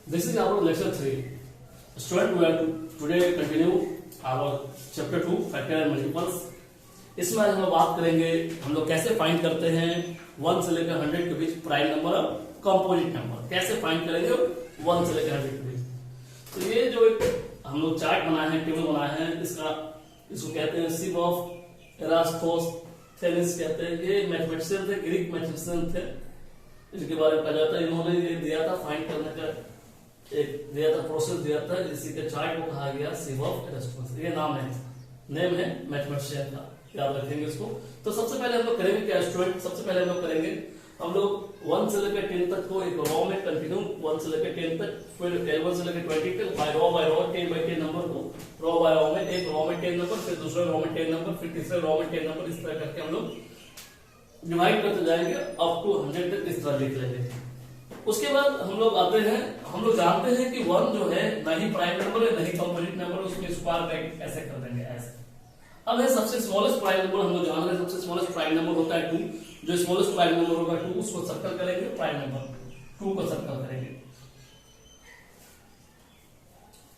This is our lecture 3. Student, we are today continue our chapter 2 factor and multiples. इसमें आज हम लोग बात करेंगे हम लोग कैसे फाइंड करते हैं 1 से लेकर 100 के बीच प्राइम नंबर और कंपोजिट नंबर कैसे फाइंड करेंगे 1 से लेकर 100 के बीच। तो ये जो एक हम लोग चार्ट बनाए हैं, टेबल बनाए हैं, इसको कहते हैं सिप ऑफ एरास्टोथेनिस कहते हैं। ये मैथमेटिशियन थे, ग्रीक मैथमेटिशियन थे, इसके बारे में कहा जाता है। इन्होंने ये दिया था फाइंड करने का एक दिया था प्रोसेस दिया था, इसी के चार्ट को कहा गया सिप ऑफ एरास्टोथेनिस। ये नेम है मैथमेटिशियन का, याद रखेंगे इसको। तो सबसे पहले हम लोग करेंगे क्या स्टूडेंट, सबसे पहले हम लोग करेंगे हम लोग 1 से लेकर 10 तक को एक रो में कंटिन्यू 1 से लेकर 10 तक, फिर 11 से लेकर 20 तक बाय रो 10 बाय 10 नंबर को रो बाय रो में, एक रो में 10 नंबर, फिर दूसरे रो में 10 नंबर, फिर तीसरे रो में 10 नंबर, इस तरह करके हम लोग डिवाइड करते जाएंगे अप टू 100 तक, इस तरह लिख लेंगे। उसके बाद हम लोग आते हैं, हम लोग जानते हैं कि 1 जो है ना ही प्राइम नंबर है ना ही कंपोजिट नंबर, उसमें स्क्वायर ब्रैकेट ऐसे कर देंगे ऐसे। अब है सबसे स्मॉलेस्ट प्राइम नंबर, हम लोग जान रहे हैं सबसे स्मॉलेस्ट प्राइम नंबर होता है 2। जो स्मॉलेस्ट प्राइम नंबर होगा 2, उसको सर्कल करेंगे, प्राइम नंबर 2 को सर्कल करेंगे।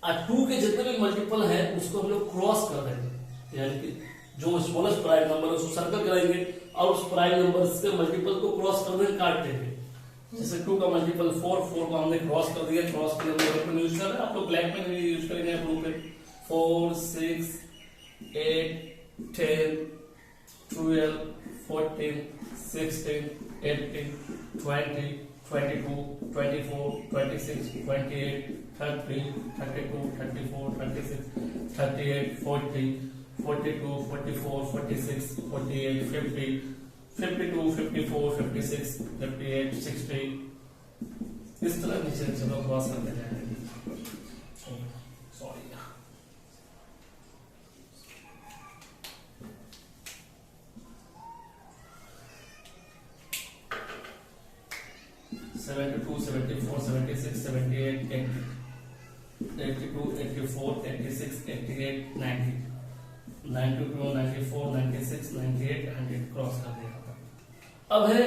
और 2 के जितने भी मल्टीपल है उसको हम लोग क्रॉस कर देंगे, यानी कि जो स्मॉलेस्ट प्राइम नंबर है उसको सर्कल करेंगे और उस प्राइम नंबर के मल्टीपल को क्रॉस कर देंगे, काट देंगे। जैसे 2 का मल्टीपल 4 को हमने क्रॉस कर दिया, क्रॉस के लिए यूज कर रहे हैं, आप लोग ब्लैक में भी यूज करेंगे ब्लू पे। 4 6 8 10 12 14 16 18 20 22 24 26 28 30 32 34 36 38 40 42 44 46 48 50 52 54 56 58 60, इस तरह नीचे चलो क्रॉस करते जाएंगे। सॉरी 72 74 76 78 80 82 84 86 88 90 92 94 96 98 100 क्रॉस कर दिया। अब है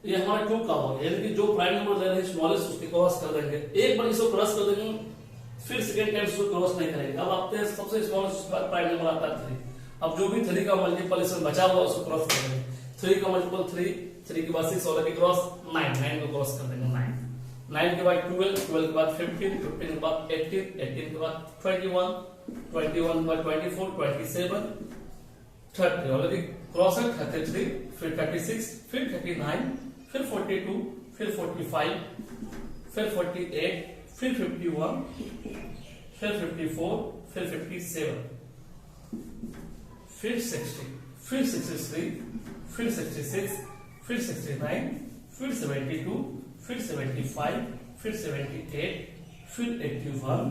ये हमारा 2 का होगा, यानी कि जो प्राइम नंबर ले रहे हैं स्मॉलेस्ट उसके क्रॉस कर देंगे। एक बार इसको क्रॉस कर देंगे, फिर सेकंड टाइम इसको क्रॉस नहीं करेंगे। अब आते हैं सबसे स्मॉलेस्ट, उसके बाद प्राइम नंबर आता है 3। अब जो भी 3 का मल्टीपल इसमें बचा हुआ उसको क्रॉस कर देंगे। 3 का मल्टीपल 3 के बाद 6 और के क्रॉस 9 को क्रॉस कर देंगे। 9 के बाद 12 के बाद 15 के बाद 18 के बाद 21 के बाद 24 27 30 ऑलरेडी क्रॉस है, 33 फिर 36 फिर 39 फिर 42 फिर 45 फिर 48 फिर 51 फिर 54 फिर 57 फिर 60 फिर 63 फिर 66 फिर 69 फिर 72 फिर 75 फिर 78 फिर 81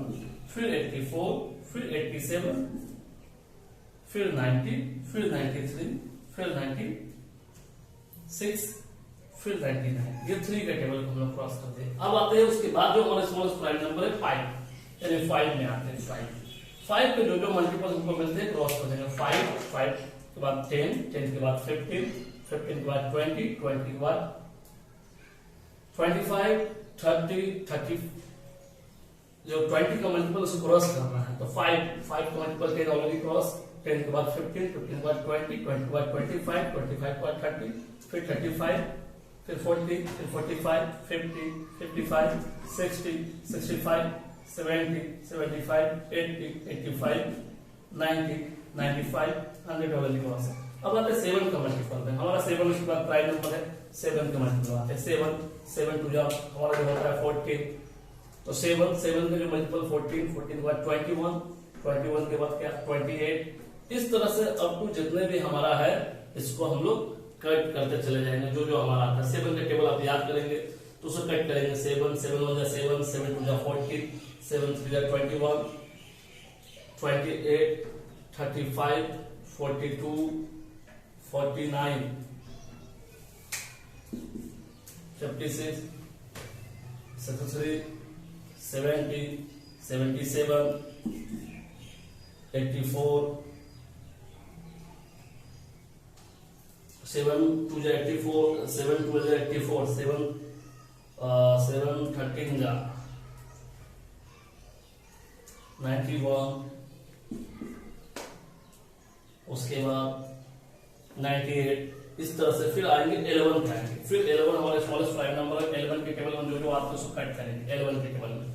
फिर 84 फिर 87 फिर 90 फिर 93 फिर 96 फिर 99। ये 3 का टेबल को हम लोग क्रॉस करते हैं। अब आते हैं उसके बाद जो हमारा स्मॉलेस्ट प्राइम नंबर है 5, यानी 5 में आते हैं। 5 पे जो मल्टीपल हमको मिलते हैं क्रॉस कर देंगे। 5 के बाद 10 के बाद 15 के बाद 20 के बाद 25 30 जो 20 का मल्टीपल उसको क्रॉस करना है। तो 5 का मल्टीपल 10 ऑलरेडी क्रॉस, 10 के बाद 15 के बाद 20 के बाद 25 के बाद 30 फिर 35 फिर 40 फिर 45 50 55 60 65 70 75 80 85 90 95 100 ऑलरेडी क्रॉस है। अब आते हैं 7 का मल्टीपल में। हमारा 7 उसके बाद प्राइम नंबर है, 7 का मल्टीपल आते हैं 7 टू जा हमारा जो होता है 14। तो 7 का जो मल्टीपल 14 के बाद 21 के बाद क्या 28, इस तरह से अप टू जितने भी हमारा है इसको हम लोग कट करते चले जाएंगे। जो हमारा आता है 7 का टेबल आप याद करेंगे तो उसे कट करेंगे। 7 1 जा 7 7 2 जा 14 7 3 जा 21 28 35 42 49 56 63 70 77 84 7 2 जा 84 7 2 जा 84 7 13 जा 91, उसके बाद 98, इस तरह से फिर आएंगे 11 पे आएंगे। फिर 11 हमारे स्मॉलेस्ट प्राइम नंबर है। 11 के टेबल में जो जो आपको उसको कट करेंगे 11 के टेबल में।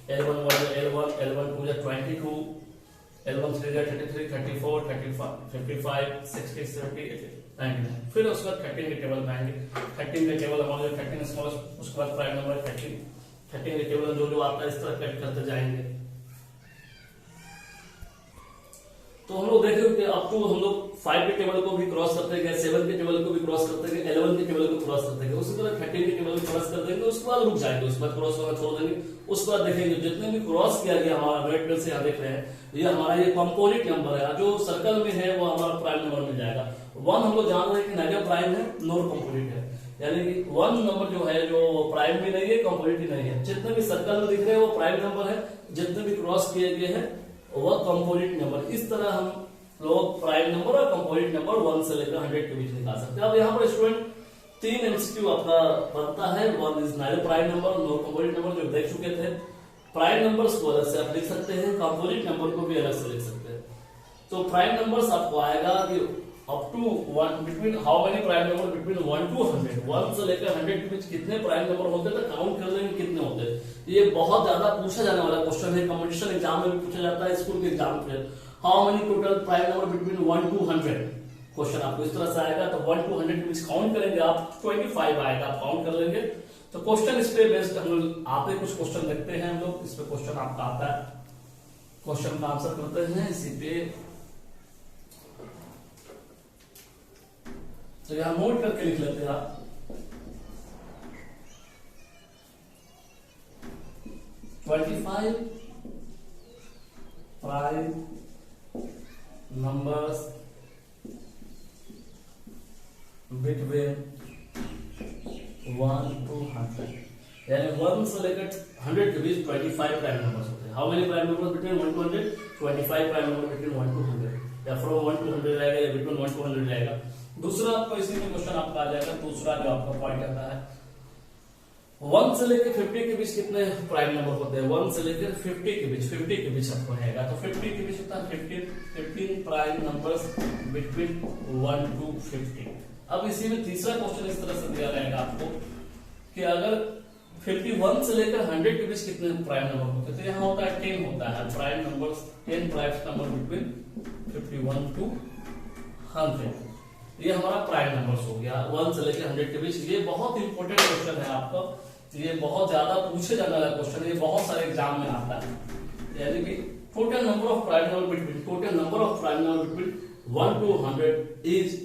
11 1 11, 11 2 22, 11 3 33, 34, 35, 55, 60, 70, 80, 99। फिर उसके बाद 13 के टेबल में आएंगे। 13 के टेबल हमारे 13 स्मॉलेस्ट, उसके बाद प्राइम नंबर 13। 13 के टेबल में जो जो आता है इस तरह कट करते जाएंगे। तो हम लोग देखें कि अब तो हम लोग 5 के टेबल को भी क्रॉस करते हैं, 7 के टेबल को भी क्रॉस करते हैं, 11 के टेबल को क्रॉस करते हैं, उसी तरह 13 के टेबल को क्रॉस कर देंगे, उसके बाद रुक जाएंगे, उसके बाद क्रॉस करना छोड़ देंगे। उसके बाद देखेंगे जितने भी क्रॉस किया गया हमारा रेड पेन से यहाँ देख रहे हैं, ये हमारा ये कंपोजिट नंबर है, जो सर्कल में है वो हमारा प्राइम नंबर मिल जाएगा। 1 हम लोग जान रहे हैं कि नेगेटिव प्राइम है, नॉर कंपोजिट है, यानी कि 1 नंबर जो है जो प्राइम भी नहीं है, कंपोजिट भी नहीं है। जितने भी सर्कल में दिख रहे हैं वो प्राइम नंबर है, जितने भी क्रॉस किए गए हैं वह कंपोजिट नंबर। इस तरह हम लोग प्राइम नंबर और कंपोजिट नंबर 1 से लेकर 100 के बीच निकाल सकते हैं। अब यहाँ पर स्टूडेंट 3 एमसीक्यू आपका बनता है। 1 is neither prime number no composite number, जो देख चुके थे। प्राइम नंबर्स को अलग से आप लिख सकते हैं, कंपोजिट नंबर को भी अलग से लिख सकते हैं। तो प्राइम नंबर्स आपको आएगा कि up to 1 between how many prime number between 1 to 100, 1 से लेकर 100 के बीच कितने प्राइम नंबर होते हैं, तो काउंट कर लेंगे कितने होते हैं। ये बहुत ज्यादा पूछा जाने वाला क्वेश्चन है, कॉम्पिटिशन एग्जाम में भी पूछा जाता है, स्कूल के एग्जाम में। How many total prime number between 1 to 100, question आपको इस तरह से आएगा। तो 1 to 100 के बीच काउंट करेंगे आप, 25 आएगा, आप काउंट कर लेंगे। तो क्वेश्चन इस पे बेस्ड हम लोग आते कुछ क्वेश्चन देखते हैं, हम लोग इस पे क्वेश्चन आपका आता है, क्वेश्चन का आंसर करते हैं इसी पे। तो यहां नोट करके लिख लेते हैं आप। प्राइम नंबर्स बिटवीन 1 to 100, यानी 1 से लेकर 100 के बीच 25 प्राइम नंबर्स होते हैं। How many prime numbers between 1 to 100, 25 prime number between 1 to 100, या फ्रॉम 1 to 100 रहेगा या बिटवीन 1 to 100 रहेगा। दूसरा आपको इसी में क्वेश्चन आपका आ जाएगा। दूसरा जो आपका पॉइंट आता है 1 से लेकर 50 के बीच कितने प्राइम नंबर होते हैं। 1 से लेकर 50 के बीच आपको रहेगा। तो 50 के बीच होता है 15 प्राइम नंबर्स बिटवीन 1 to 50। अब इसी में तीसरा क्वेश्चन इस तरह से दिया रहेगा आपको कि अगर 51 से लेकर 100 के बीच कितने प्राइम नंबर होते हैं, तो यहाँ होता है 10 होता है prime numbers, 10 prime number between 51 to 100। ये हमारा प्राइम नंबर्स हो गया 1 से लेकर 100 के बीच। ये बहुत इंपॉर्टेंट क्वेश्चन है आपका, ये बहुत ज्यादा पूछे जाने वाला क्वेश्चन है, ये बहुत सारे एग्जाम में आता है। यानी कि total number of prime number between 1 to 100 is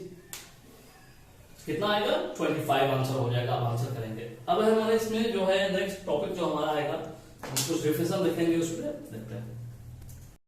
कितना आएगा, 25 आंसर हो जाएगा। आप आंसर करेंगे। अब हमारे इसमें जो है नेक्स्ट टॉपिक जो हमारा आएगा, कुछ रिविजन देखेंगे, उस पर देखते हैं।